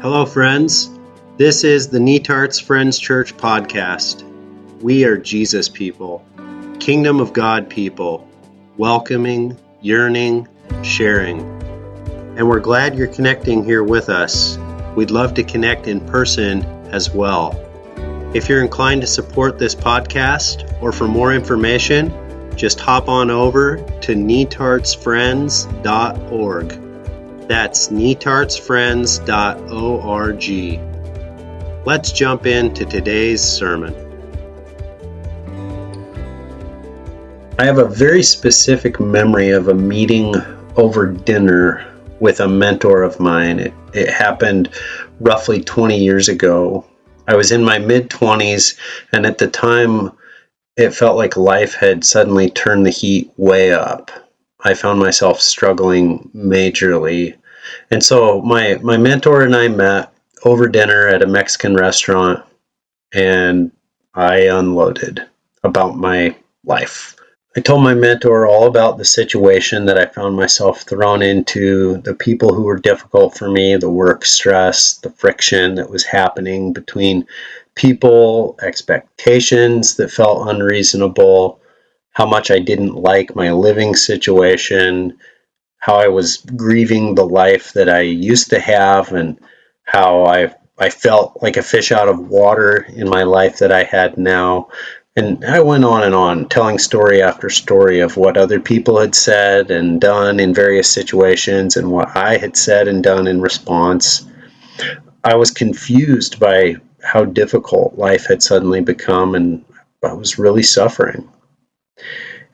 Hello, friends. This is the Netarts Friends Church podcast. We are Jesus people, Kingdom of God people, welcoming, yearning, sharing. And we're glad you're connecting here with us. We'd love to connect in person as well. If you're inclined to support this podcast or for more information, just hop on over to netartsfriends.org. That's netartsfriends.org. Let's jump into today's sermon. I have a very specific memory of a meeting over dinner with a mentor of mine. It happened roughly 20 years ago. I was in my mid-20s, and at the time, it felt like life had suddenly turned the heat way up. I found myself struggling majorly. And so my mentor and I met over dinner at a Mexican restaurant, and I unloaded about my life. I told my mentor all about the situation that I found myself thrown into, the people who were difficult for me, the work stress, the friction that was happening between people, expectations that felt unreasonable, how much I didn't like my living situation, how I was grieving the life that I used to have, and how I felt like a fish out of water in my life that I had now. And I went on and on, telling story after story of what other people had said and done in various situations and what I had said and done in response. I was confused by how difficult life had suddenly become, and I was really suffering.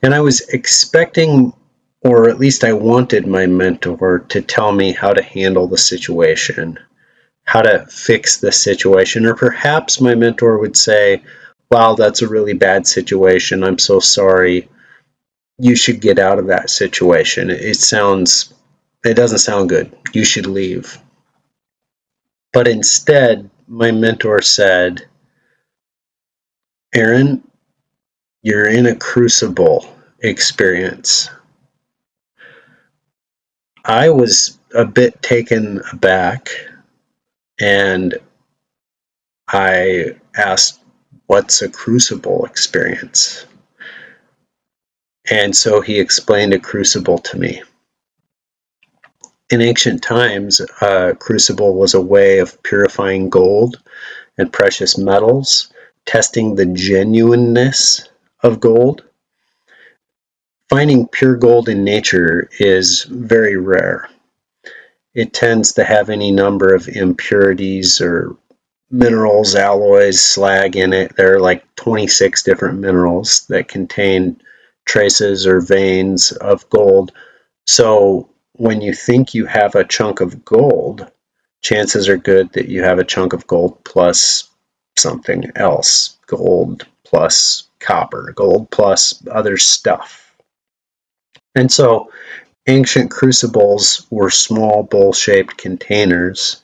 And I was expecting, or at least I wanted my mentor to tell me how to handle the situation, how to fix the situation, or perhaps my mentor would say, wow, that's a really bad situation. I'm so sorry. You should get out of that situation. It doesn't sound good. You should leave. But instead, my mentor said, Aaron, you're in a crucible experience. I was a bit taken aback, and I asked, what's a crucible experience? And so he explained a crucible to me. In ancient times, a crucible was a way of purifying gold and precious metals, testing the genuineness of gold. Finding pure gold in nature is very rare. It tends to have any number of impurities or minerals, alloys, slag in it. There are like 26 different minerals that contain traces or veins of gold. So when you think you have a chunk of gold, chances are good that you have a chunk of gold plus something else, gold plus copper, gold plus other stuff. And so ancient crucibles were small bowl-shaped containers.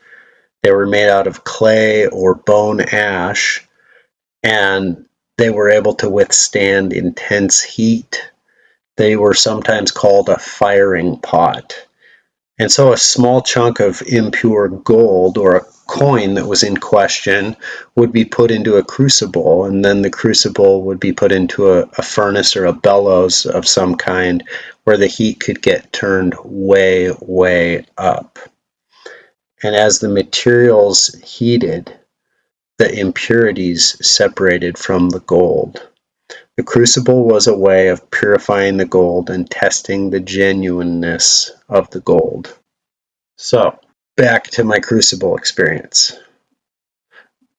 They were made out of clay or bone ash, and they were able to withstand intense heat. They were sometimes called a firing pot. And so a small chunk of impure gold or a coin that was in question would be put into a crucible, and then the crucible would be put into a furnace or a bellows of some kind where the heat could get turned way, way up. And as the materials heated, the impurities separated from the gold. The crucible was a way of purifying the gold and testing the genuineness of the gold. So, back to my crucible experience.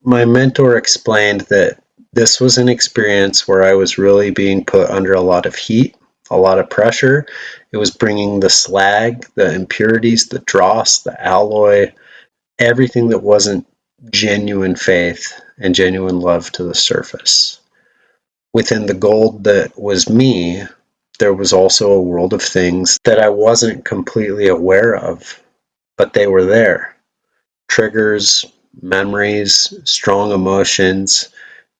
My mentor explained that this was an experience where I was really being put under a lot of heat, a lot of pressure. It was bringing the slag, the impurities, the dross, the alloy, everything that wasn't genuine faith and genuine love to the surface. Within the gold that was me, there was also a world of things that I wasn't completely aware of, but they were there. Triggers, memories, strong emotions,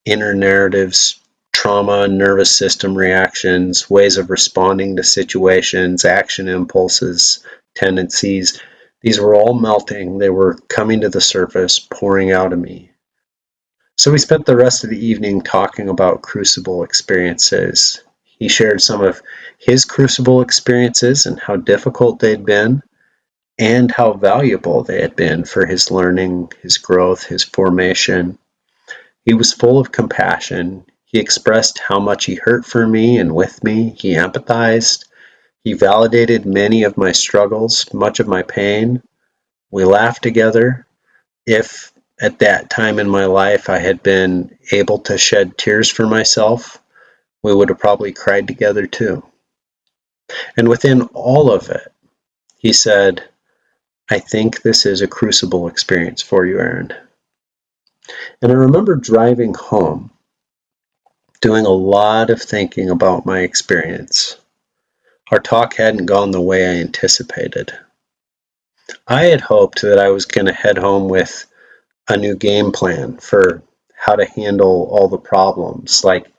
inner narratives, trauma, nervous system reactions, ways of responding to situations, action impulses, tendencies. These were all melting. They were coming to the surface, pouring out of me. So we spent the rest of the evening talking about Crucible experiences. He shared some of his Crucible experiences and how difficult they'd been, and how valuable they had been for his learning, his growth, his formation. He was full of compassion. He expressed how much he hurt for me and with me. He empathized. He validated many of my struggles, much of my pain. We laughed together. If at that time in my life I had been able to shed tears for myself, we would have probably cried together too. And within all of it, he said, I think this is a crucible experience for you, Aaron. And I remember driving home, doing a lot of thinking about my experience. Our talk hadn't gone the way I anticipated. I had hoped that I was going to head home with a new game plan for how to handle all the problems, like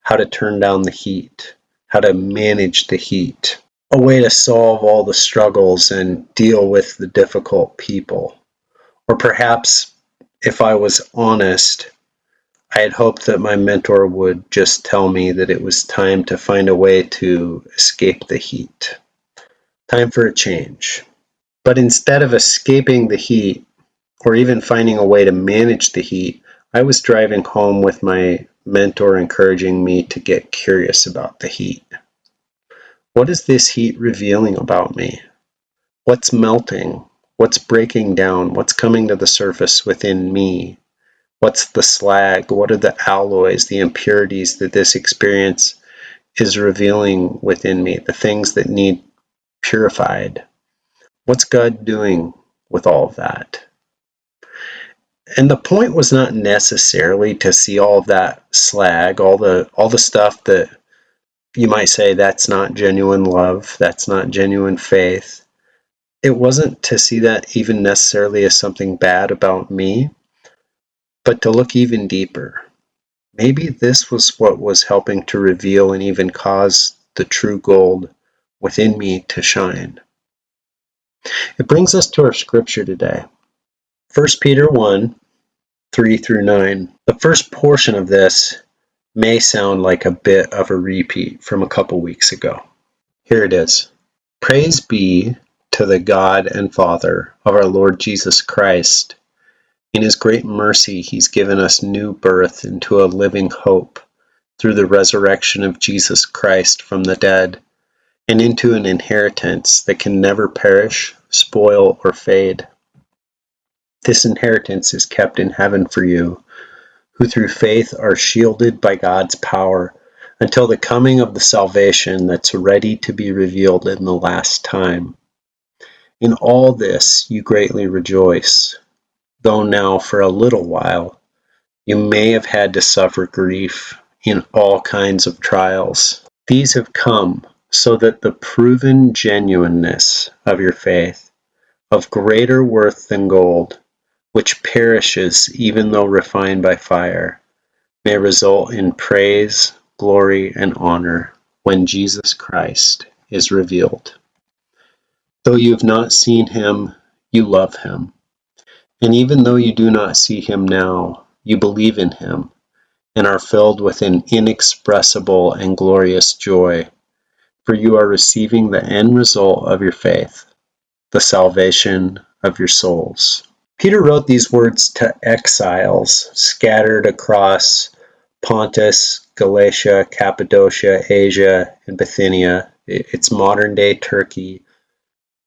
how to turn down the heat, how to manage the heat, a way to solve all the struggles and deal with the difficult people. Or perhaps, if I was honest, I had hoped that my mentor would just tell me that it was time to find a way to escape the heat. Time for a change. But instead of escaping the heat, or even finding a way to manage the heat, I was driving home with my mentor encouraging me to get curious about the heat. What is this heat revealing about me? What's melting? What's breaking down? What's coming to the surface within me? What's the slag? What are the alloys, the impurities that this experience is revealing within me? The things that need purified. What's God doing with all of that? And the point was not necessarily to see all of that slag, all the stuff that you might say that's not genuine love, that's not genuine faith. It wasn't to see that even necessarily as something bad about me, but to look even deeper. Maybe this was what was helping to reveal and even cause the true gold within me to shine. It brings us to our scripture today. 1 Peter 1, 3 through 9. The first portion of this may sound like a bit of a repeat from a couple weeks ago. Here it is. Praise be to the God and Father of our Lord Jesus Christ. In his great mercy, he's given us new birth into a living hope through the resurrection of Jesus Christ from the dead, and into an inheritance that can never perish, spoil, or fade. This inheritance is kept in heaven for you, who through faith are shielded by God's power until the coming of the salvation that's ready to be revealed in the last time. In all this you greatly rejoice, though now for a little while you may have had to suffer grief in all kinds of trials. These have come so that the proven genuineness of your faith, of greater worth than gold, which perishes even though refined by fire, may result in praise, glory, and honor when Jesus Christ is revealed. Though you have not seen him, you love him. And even though you do not see him now, you believe in him and are filled with an inexpressible and glorious joy, for you are receiving the end result of your faith, the salvation of your souls. Peter wrote these words to exiles scattered across Pontus, Galatia, Cappadocia, Asia, and Bithynia. It's modern-day Turkey.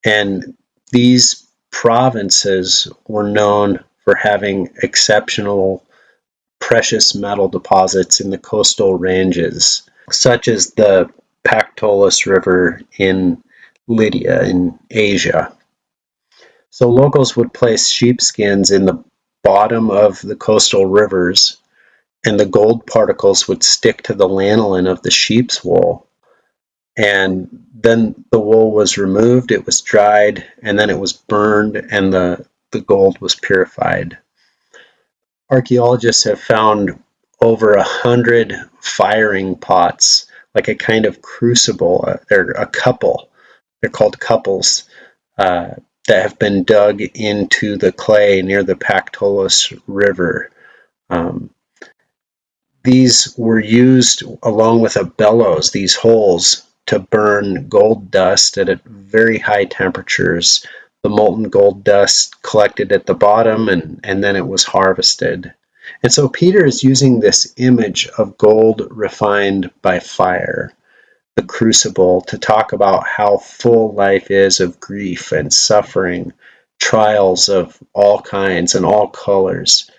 And these provinces were known for having exceptional precious metal deposits in the coastal ranges, such as the Pactolus River in Lydia in Asia. So locals would place sheepskins in the bottom of the coastal rivers, and the gold particles would stick to the lanolin of the sheep's wool. And then the wool was removed, it was dried, and then it was burned, and the gold was purified. Archaeologists have found over 100 firing pots, like a kind of crucible. They're a couple. They're called couples, that have been dug into the clay near the Pactolus River. Um, these were used along with a bellows, these holes, to burn gold dust at very high temperatures. The molten gold dust collected at the bottom, and then it was harvested. And so Peter is using this image of gold refined by fire, the crucible, to talk about how full life is of grief and suffering, trials of all kinds and all colors.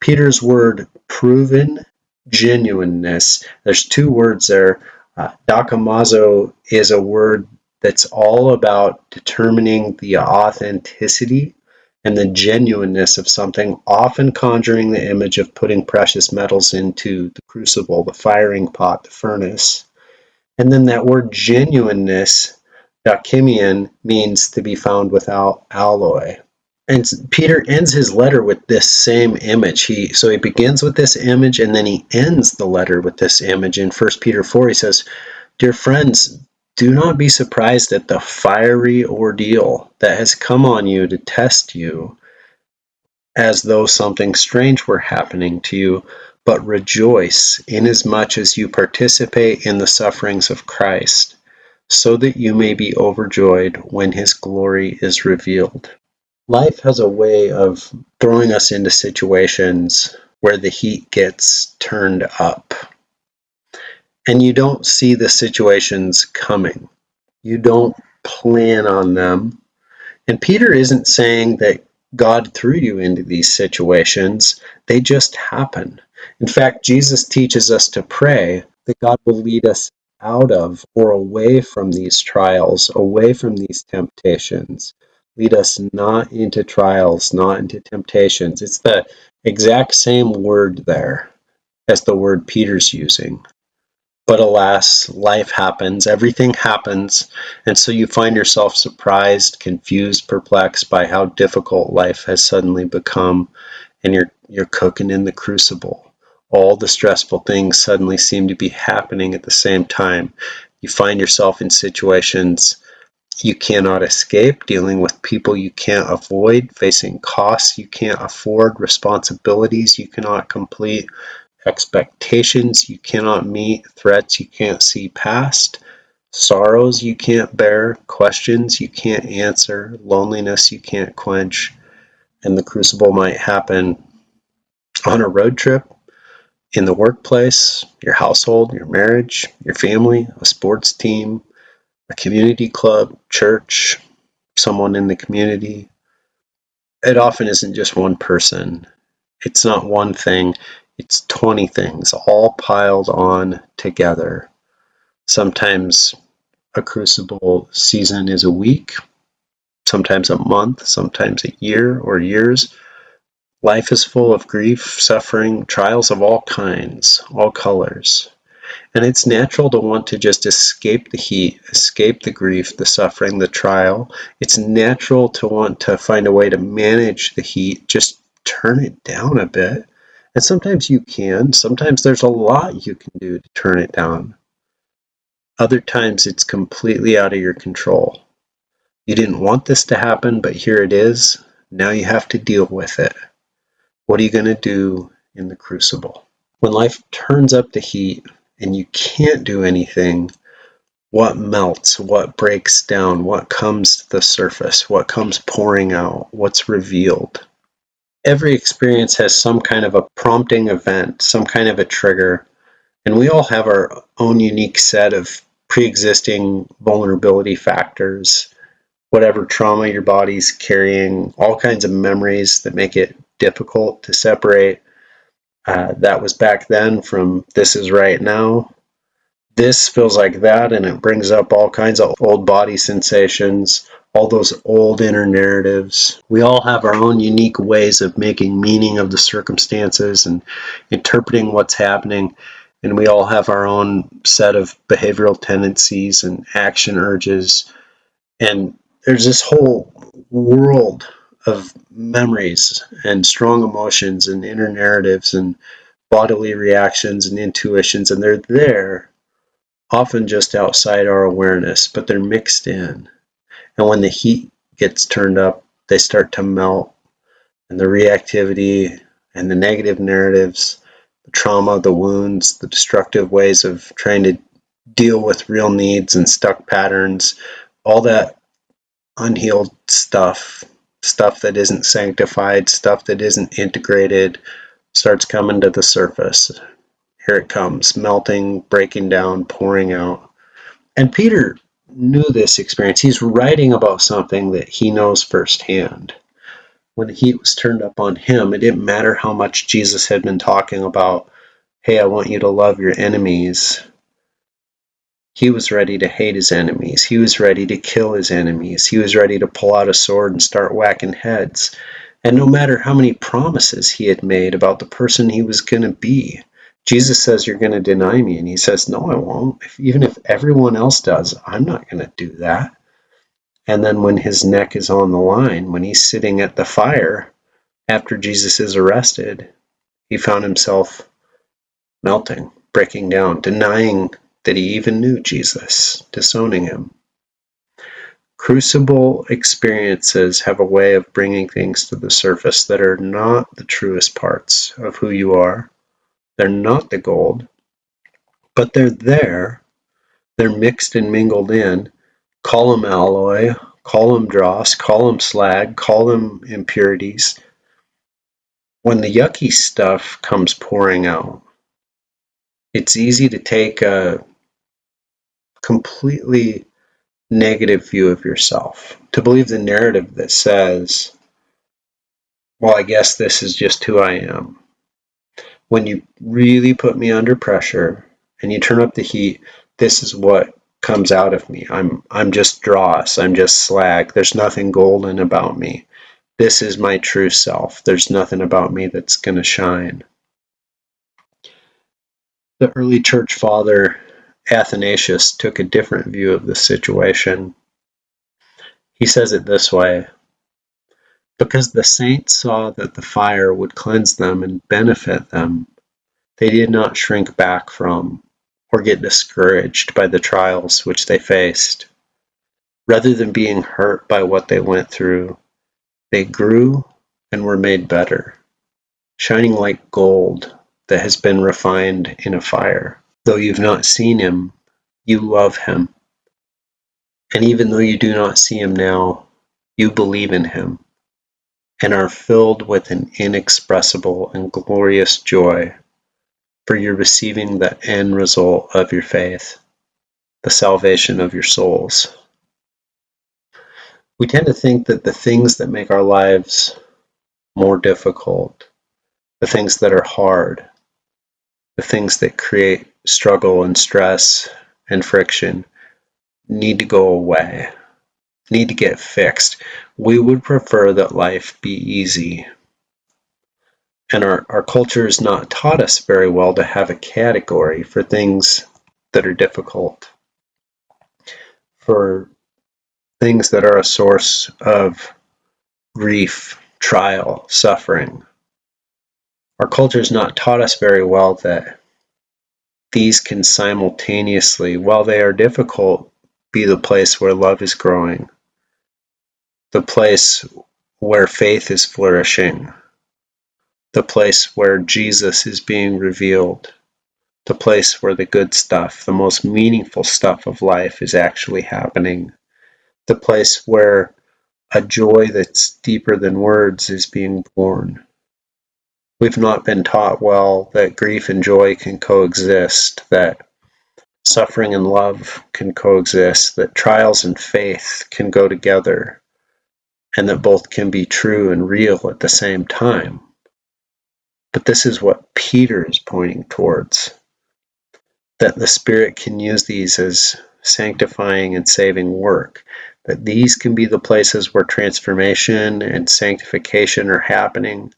Peter's word proven genuineness, there's two words there. Dokimazo is a word that's all about determining the authenticity and the genuineness of something, often conjuring the image of putting precious metals into the crucible, the firing pot, the furnace. And then that word genuineness, dakimian, means to be found without alloy. And Peter ends his letter with this same image. So he begins with this image, and then he ends the letter with this image. In 1 Peter 4, he says, "Dear friends, do not be surprised at the fiery ordeal that has come on you to test you, as though something strange were happening to you, but rejoice inasmuch as you participate in the sufferings of Christ, so that you may be overjoyed when his glory is revealed." Life has a way of throwing us into situations where the heat gets turned up, and you don't see the situations coming. You don't plan on them. And Peter isn't saying that God threw you into these situations, they just happen. In fact, Jesus teaches us to pray that God will lead us out of or away from these trials, away from these temptations. Lead us not into trials, not into temptations. It's the exact same word there as the word Peter's using. But alas, life happens, everything happens, and so you find yourself surprised, confused, perplexed by how difficult life has suddenly become, and you're cooking in the crucible. All the stressful things suddenly seem to be happening at the same time. You find yourself in situations you cannot escape, dealing with people you can't avoid, facing costs you can't afford, responsibilities you cannot complete, expectations you cannot meet, threats you can't see past, sorrows you can't bear, questions you can't answer, loneliness you can't quench. And the crucible might happen on a road trip, in the workplace, your household, your marriage, your family, a sports team, a community club, church, someone in the community. It often isn't just one person. It's not one thing, it's 20 things all piled on together. Sometimes a crucible season is a week, sometimes a month, sometimes a year or years. Life is full of grief, suffering, trials of all kinds, all colors. And it's natural to want to just escape the heat, escape the grief, the suffering, the trial. It's natural to want to find a way to manage the heat, just turn it down a bit. And sometimes you can. Sometimes there's a lot you can do to turn it down. Other times it's completely out of your control. You didn't want this to happen, but here it is. Now you have to deal with it. What are you going to do in the crucible? When life turns up the heat and you can't do anything, what melts, what breaks down, what comes to the surface, what comes pouring out, what's revealed? Every experience has some kind of a prompting event, some kind of a trigger, and we all have our own unique set of pre-existing vulnerability factors, whatever trauma your body's carrying, all kinds of memories that make it difficult to separate that was back then from this is right now. This feels like that, and it brings up all kinds of old body sensations, all those old inner narratives. We all have our own unique ways of making meaning of the circumstances and interpreting what's happening, and we all have our own set of behavioral tendencies and action urges. And there's this whole world of memories and strong emotions and inner narratives and bodily reactions and intuitions, and they're there often just outside our awareness, but they're mixed in. And when the heat gets turned up, they start to melt, and the reactivity and the negative narratives, the trauma, the wounds, the destructive ways of trying to deal with real needs and stuck patterns, all that unhealed stuff that isn't sanctified, stuff that isn't integrated, starts coming to the surface. Here it comes, melting, breaking down, pouring out. And Peter knew this experience. He's writing about something that he knows firsthand. When the heat was turned up on him, it didn't matter how much Jesus had been talking about, hey, I want you to love your enemies. He was ready to hate his enemies. He was ready to kill his enemies. He was ready to pull out a sword and start whacking heads. And no matter how many promises he had made about the person he was going to be, Jesus says, you're going to deny me. And he says, no, I won't. Even if everyone else does, I'm not going to do that. And then when his neck is on the line, when he's sitting at the fire after Jesus is arrested, he found himself melting, breaking down, denying that he even knew Jesus, disowning him. Crucible experiences have a way of bringing things to the surface that are not the truest parts of who you are. They're not the gold, but they're there. They're mixed and mingled in. Call them alloy, call them dross, call them slag, call them impurities. When the yucky stuff comes pouring out, it's easy to take a completely negative view of yourself, to believe the narrative that says, well, I guess this is just who I am. When you really put me under pressure and you turn up the heat, this is what comes out of me. I'm just dross. I'm just slag. There's nothing golden about me. This is my true self. There's nothing about me that's going to shine. The early church father Athanasius took a different view of the situation. He says it this way: because the saints saw that the fire would cleanse them and benefit them, they did not shrink back from or get discouraged by the trials which they faced. Rather than being hurt by what they went through, they grew and were made better, shining like gold that has been refined in a fire. Though you've not seen him, you love him. And even though you do not see him now, you believe in him and are filled with an inexpressible and glorious joy, for you're receiving the end result of your faith, the salvation of your souls. We tend to think that the things that make our lives more difficult, the things that are hard, the things that create struggle and stress and friction, need to go away, need to get fixed. We would prefer that life be easy. And our culture has not taught us very well to have a category for things that are difficult, for things that are a source of grief, trial, suffering. Our culture has not taught us very well that these can simultaneously, while they are difficult, be the place where love is growing, the place where faith is flourishing, the place where Jesus is being revealed, the place where the good stuff, the most meaningful stuff of life is actually happening, the place where a joy that's deeper than words is being born. We've not been taught well that grief and joy can coexist, that suffering and love can coexist, that trials and faith can go together, and that both can be true and real at the same time. But this is what Peter is pointing towards, that the Spirit can use these as sanctifying and saving work, that these can be the places where transformation and sanctification are happening,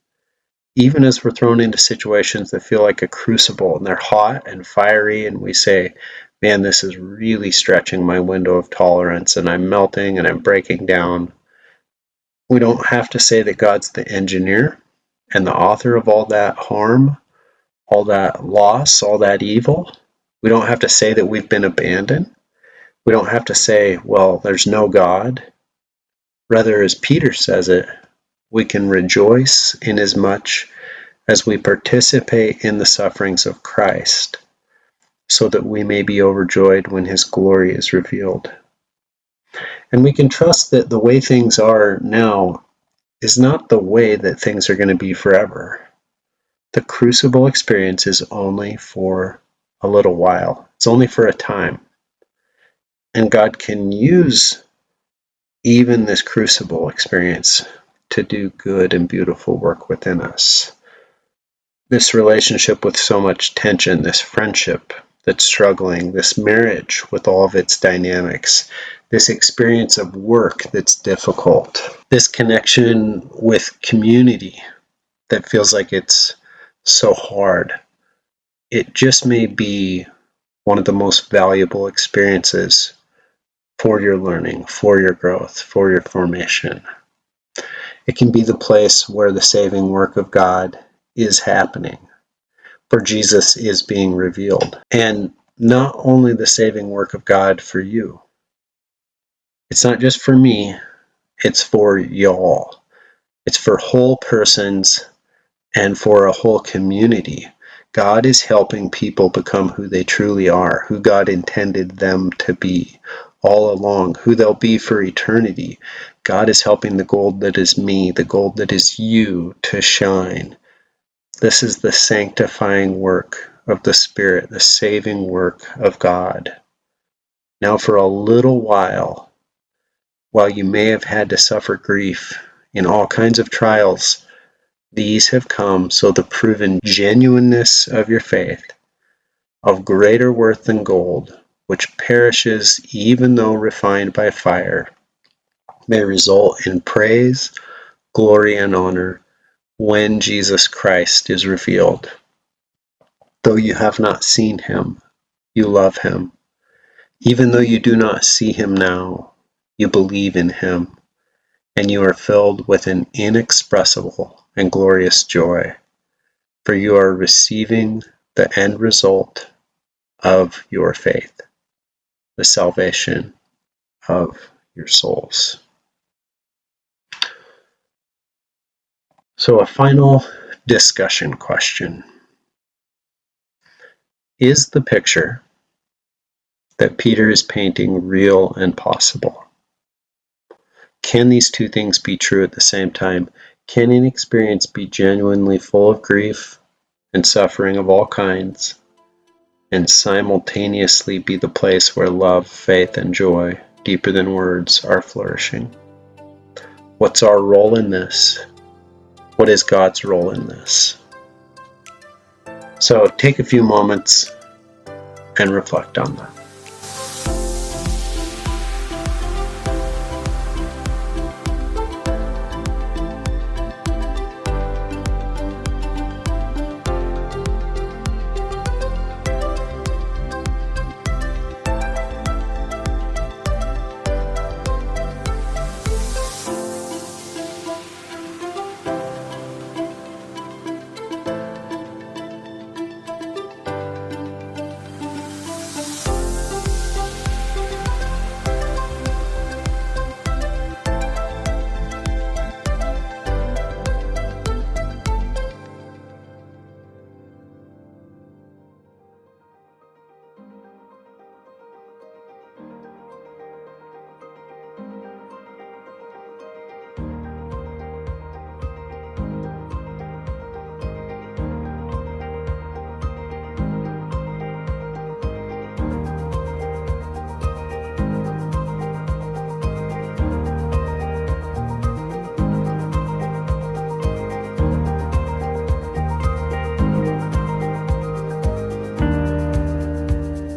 even as we're thrown into situations that feel like a crucible and they're hot and fiery, and we say, man, this is really stretching my window of tolerance and I'm melting and I'm breaking down. We don't have to say that God's the engineer and the author of all that harm, all that loss, all that evil. We don't have to say that we've been abandoned. We don't have to say, well, there's no God. Rather, as Peter says it, we can rejoice inasmuch as we participate in the sufferings of Christ, so that we may be overjoyed when his glory is revealed. And we can trust that the way things are now is not the way that things are going to be forever. The crucible experience is only for a little while. It's only for a time. And God can use even this crucible experience to do good and beautiful work within us. This relationship with so much tension, this friendship that's struggling, this marriage with all of its dynamics, this experience of work that's difficult, this connection with community that feels like it's so hard. It just may be one of the most valuable experiences for your learning, for your growth, for your formation. It can be the place where the saving work of God is happening, where Jesus is being revealed. And not only the saving work of God for you. It's not just for me, it's for y'all. It's for whole persons and for a whole community. God is helping people become who they truly are, who God intended them to be all along, who they'll be for eternity. God is helping the gold that is me, the gold that is you, to shine. This is the sanctifying work of the Spirit, the saving work of God. Now for a little while you may have had to suffer grief in all kinds of trials, these have come so the proven genuineness of your faith, of greater worth than gold, which perishes even though refined by fire, may result in praise, glory, and honor when Jesus Christ is revealed. Though you have not seen him, you love him. Even though you do not see him now, you believe in him, and you are filled with an inexpressible and glorious joy, for you are receiving the end result of your faith, the salvation of your souls. So a final discussion question. Is the picture that Peter is painting real and possible? Can these two things be true at the same time? Can an experience be genuinely full of grief and suffering of all kinds, and simultaneously be the place where love, faith, and joy, deeper than words, are flourishing? What's our role in this? What is God's role in this? So take a few moments and reflect on that.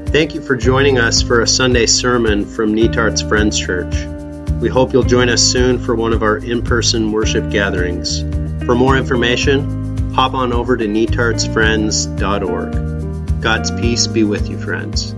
Thank you for joining us for a Sunday sermon from Netart's Friends Church. We hope you'll join us soon for one of our in-person worship gatherings. For more information, hop on over to netartsfriends.org. God's peace be with you, friends.